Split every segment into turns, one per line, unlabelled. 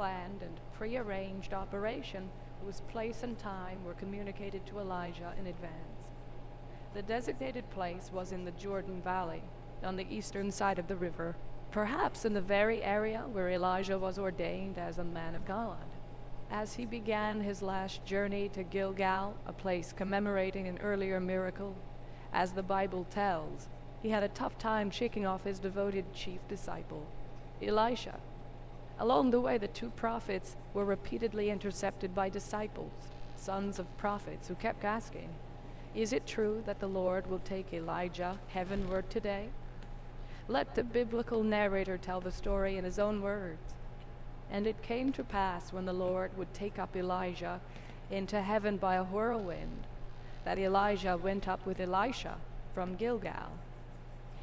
pre-planned and pre-arranged operation whose place and time were communicated to Elijah in advance. The designated place was in the Jordan Valley, on the eastern side of the river, perhaps in the very area where Elijah was ordained as a man of God. As he began his last journey to Gilgal, a place commemorating an earlier miracle, as the Bible tells, he had a tough time shaking off his devoted chief disciple, Elisha. Along the way, the two prophets were repeatedly intercepted by disciples, sons of prophets, who kept asking, "Is it true that the Lord will take Elijah heavenward today?" Let the biblical narrator tell the story in his own words. And it came to pass, when the Lord would take up Elijah into heaven by a whirlwind, that Elijah went up with Elisha from Gilgal.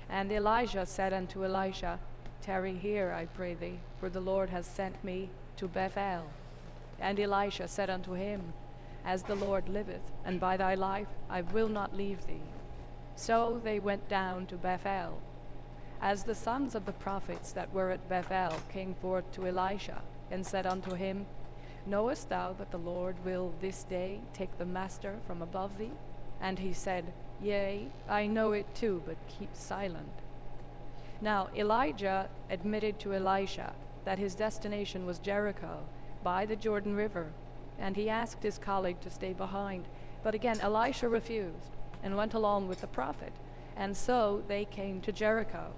And Elijah said unto Elisha, "Tarry here, I pray thee, for the Lord has sent me to Bethel." And Elisha said unto him, "As the Lord liveth, and by thy life, I will not leave thee." So they went down to Bethel. As the sons of the prophets that were at Bethel came forth to Elisha, and said unto him, "Knowest thou that the Lord will this day take the master from above thee?" And he said, "Yea, I know it too, but keep silent." Now Elijah admitted to Elisha that his destination was Jericho, by the Jordan River, and he asked his colleague to stay behind. But again Elisha refused, and went along with the prophet, and so they came to Jericho.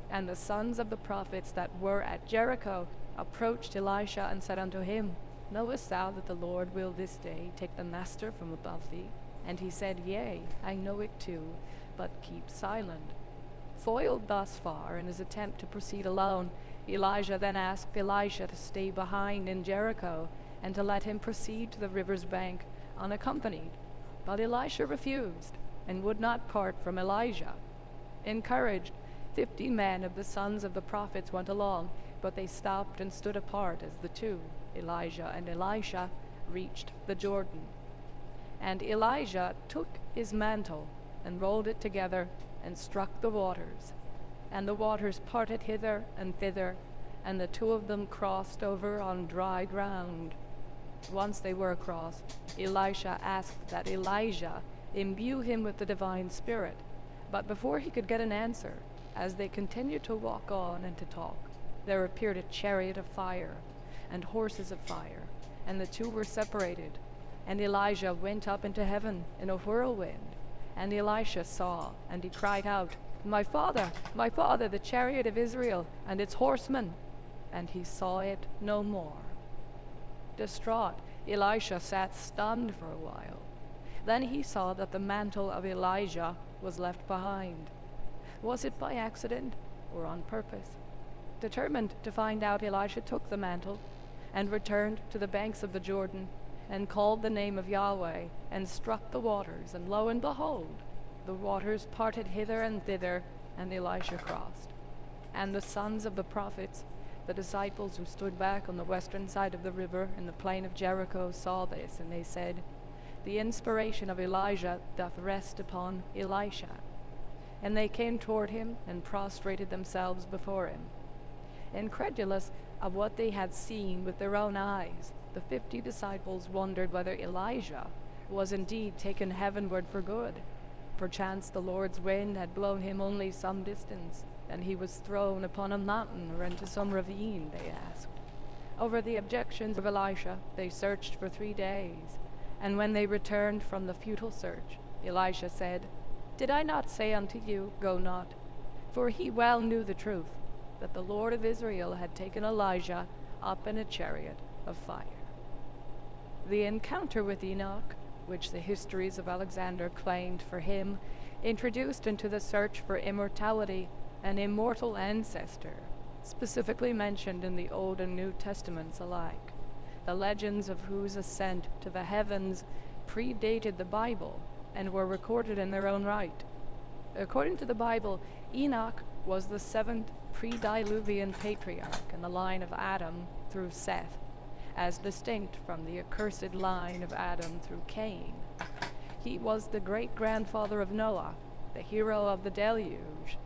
And the sons of the prophets that were at Jericho approached Elisha and said unto him, "Knowest thou that the Lord will this day take the master from above thee?" And he said, "Yea, I know it too, but keep silent." Foiled thus far in his attempt to proceed alone, Elijah then asked Elisha to stay behind in Jericho and to let him proceed to the river's bank unaccompanied. But Elisha refused and would not part from Elijah. Encouraged, 50 men of the sons of the prophets went along, but they stopped and stood apart as the two, Elijah and Elisha, reached the Jordan. And Elijah took his mantle and rolled it together and struck the waters. And the waters parted hither and thither, and the two of them crossed over on dry ground. Once they were across, Elisha asked that Elijah imbue him with the divine spirit. But before he could get an answer, as they continued to walk on and to talk, there appeared a chariot of fire and horses of fire, and the two were separated. And Elijah went up into heaven in a whirlwind. And Elisha saw, and he cried out, my father, the chariot of Israel and its horsemen!" And he saw it no more. Distraught, Elisha sat stunned for a while. Then he saw that the mantle of Elijah was left behind. Was it by accident or on purpose? Determined to find out, Elisha took the mantle and returned to the banks of the Jordan and called the name of Yahweh and struck the waters, and lo and behold, the waters parted hither and thither, and Elisha crossed. And the sons of the prophets, the disciples who stood back on the western side of the river in the plain of Jericho, saw this, and they said, "The inspiration of Elijah doth rest upon Elisha." And they came toward him and prostrated themselves before him. Incredulous of what they had seen with their own eyes, the 50 disciples wondered whether Elijah was indeed taken heavenward for good. Perchance the Lord's wind had blown him only some distance, and he was thrown upon a mountain or into some ravine, they asked. Over the objections of Elisha they searched for 3 days, and when they returned from the futile search, Elisha said, "Did I not say unto you, go not?" For he well knew the truth, that the Lord of Israel had taken Elijah up in a chariot of fire. The encounter with Enoch, which the histories of Alexander claimed for him, introduced into the search for immortality an immortal ancestor, specifically mentioned in the Old and New Testaments alike, the legends of whose ascent to the heavens predated the Bible and were recorded in their own right. According to the Bible, Enoch was the 7th pre-diluvian patriarch in the line of Adam through Seth, as distinct from the accursed line of Adam through Cain. He was the great-grandfather of Noah, the hero of the deluge.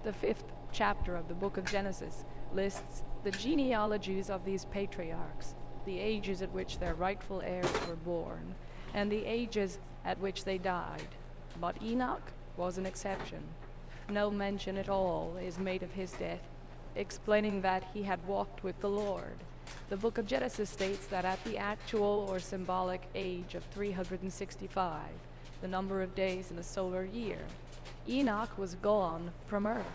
The 5th chapter of the book of Genesis lists the genealogies of these patriarchs, the ages at which their rightful heirs were born, and the ages at which they died. But Enoch was an exception. No mention at all is made of his death, explaining that he had walked with the Lord. The book of Genesis states that at the actual or symbolic age of 365, the number of days in a solar year, Enoch was gone from earth,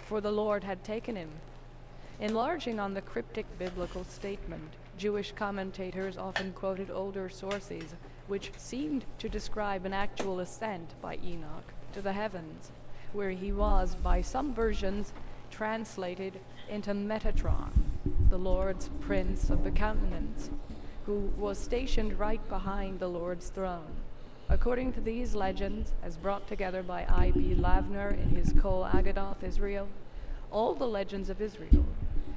for the Lord had taken him. Enlarging on the cryptic biblical statement, Jewish commentators often quoted older sources which seemed to describe an actual ascent by Enoch to the heavens, where he was, by some versions, translated into Metatron, the Lord's Prince of the Countenance, who was stationed right behind the Lord's throne. According to these legends, as brought together by I.B. Lavner in his Kol Agadoth Israel, all the legends of Israel,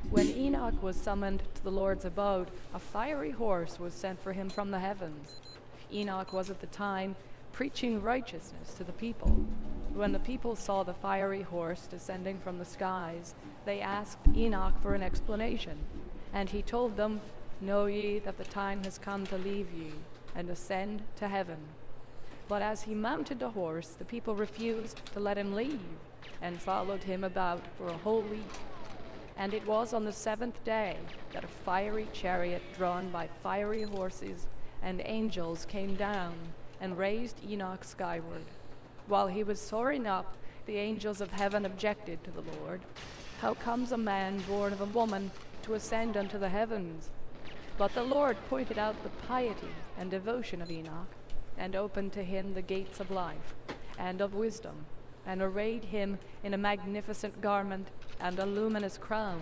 when Enoch was summoned to the Lord's abode, a fiery horse was sent for him from the heavens. Enoch was at the time preaching righteousness to the people. When the people saw the fiery horse descending from the skies, they asked Enoch for an explanation, and he told them, "Know ye that the time has come to leave ye, and ascend to heaven." But as he mounted the horse, the people refused to let him leave, and followed him about for a whole week. And it was on the seventh day that a fiery chariot drawn by fiery horses and angels came down and raised Enoch skyward. While he was soaring up, the angels of heaven objected to the Lord. "How comes a man born of a woman to ascend unto the heavens?" But the Lord pointed out the piety and devotion of Enoch, and opened to him the gates of life and of wisdom, and arrayed him in a magnificent garment and a luminous crown.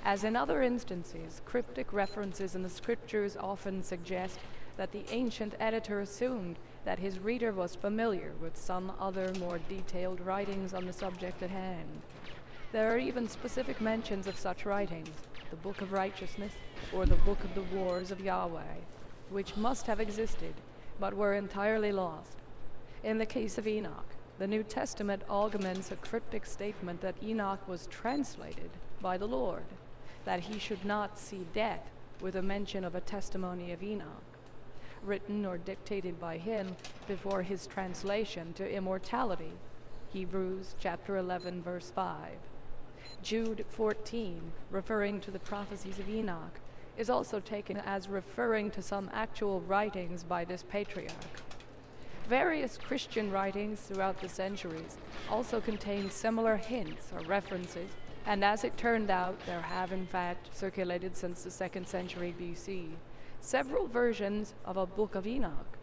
As in other instances, cryptic references in the scriptures often suggest that the ancient editor assumed that his reader was familiar with some other more detailed writings on the subject at hand. There are even specific mentions of such writings, the Book of Righteousness or the Book of the Wars of Yahweh, which must have existed, but were entirely lost. In the case of Enoch, the New Testament augments a cryptic statement that Enoch was translated by the Lord, that he should not see death, with a mention of a testimony of Enoch, written or dictated by him before his translation to immortality. Hebrews chapter 11, verse 5. Jude 14, referring to the prophecies of Enoch, is also taken as referring to some actual writings by this patriarch. Various Christian writings throughout the centuries also contain similar hints or references, and as it turned out, there have in fact circulated since the 2nd century BC several versions of a Book of Enoch.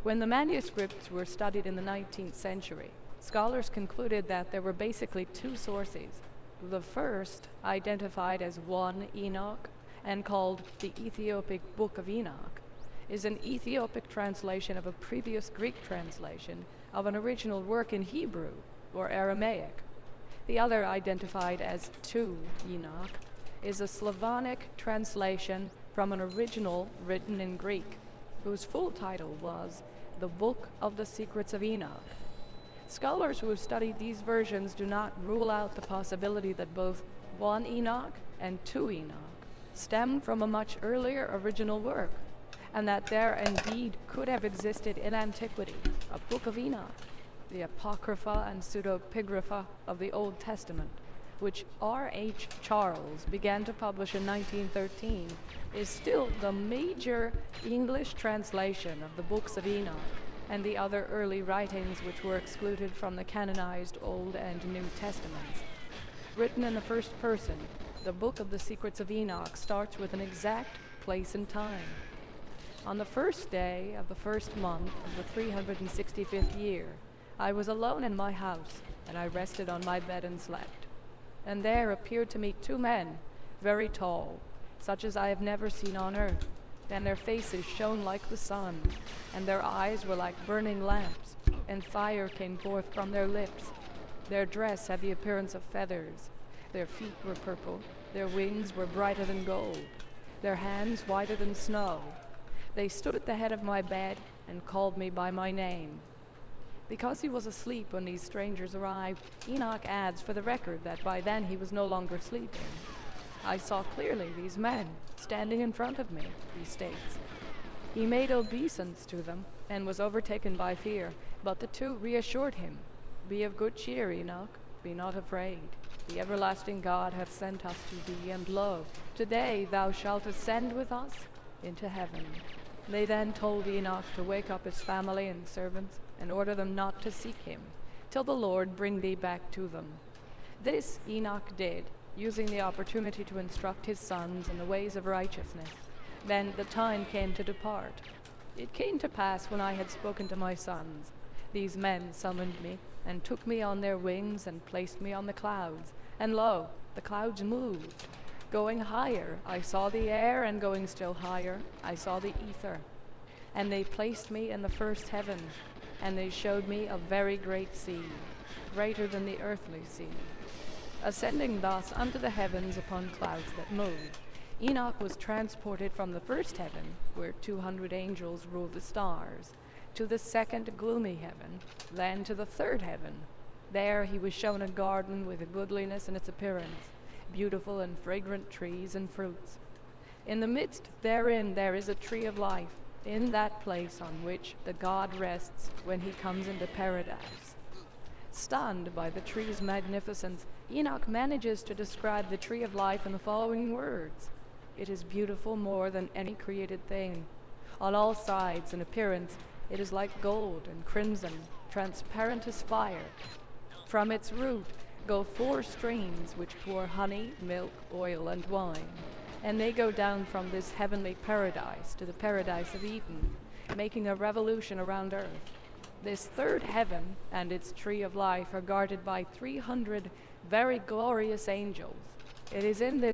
When the manuscripts were studied in the 19th century, scholars concluded that there were basically two sources. The first, identified as one Enoch and called the Ethiopic Book of Enoch, is an Ethiopic translation of a previous Greek translation of an original work in Hebrew or Aramaic. The other, identified as 2 Enoch, is a Slavonic translation from an original written in Greek, whose full title was The Book of the Secrets of Enoch. Scholars who have studied these versions do not rule out the possibility that both 1 Enoch and 2 Enoch stem from a much earlier original work, and that there indeed could have existed in antiquity a Book of Enoch, the Apocrypha and Pseudepigrapha of the Old Testament, which R.H. Charles began to publish in 1913, is still the major English translation of the books of Enoch and the other early writings which were excluded from the canonized Old and New Testaments. Written in the first person, the Book of the Secrets of Enoch starts with an exact place and time. On the first day of the first month of the 365th year, I was alone in my house, and I rested on my bed and slept. And there appeared to me 2 men, very tall, such as I have never seen on earth, and their faces shone like the sun, and their eyes were like burning lamps, and fire came forth from their lips. Their dress had the appearance of feathers, their feet were purple, their wings were brighter than gold, their hands whiter than snow. They stood at the head of my bed and called me by my name. Because he was asleep when these strangers arrived, Enoch adds for the record that by then he was no longer sleeping. I saw clearly these men standing in front of me, he states. He made obeisance to them and was overtaken by fear, but the two reassured him. Be of good cheer, Enoch, be not afraid. The everlasting God hath sent us to thee, and lo, today thou shalt ascend with us into heaven. They then told Enoch to wake up his family and servants, and order them not to seek him, till the Lord bring thee back to them. This Enoch did, using the opportunity to instruct his sons in the ways of righteousness. Then the time came to depart. It came to pass when I had spoken to my sons, these men summoned me, and took me on their wings, and placed me on the clouds. And lo, the clouds moved. Going higher, I saw the air, and going still higher, I saw the ether. And they placed me in the first heaven, and they showed me a very great sea, greater than the earthly sea. Ascending thus unto the heavens upon clouds that moved, Enoch was transported from the first heaven, where 200 angels rule the stars, to the second gloomy heaven, then to the third heaven. There he was shown a garden with a goodliness in its appearance, beautiful and fragrant trees and fruits. In the midst therein there is a tree of life, in that place on which the God rests when he comes into paradise. Stunned by the tree's magnificence, Enoch manages to describe the tree of life in the following words. It is beautiful more than any created thing. On all sides in appearance, it is like gold and crimson, transparent as fire. From its root go 4 streams which pour honey, milk, oil, and wine, and they go down from this heavenly paradise to the paradise of Eden, making a revolution around earth. This third heaven and its tree of life are guarded by 300 very glorious angels. It is in this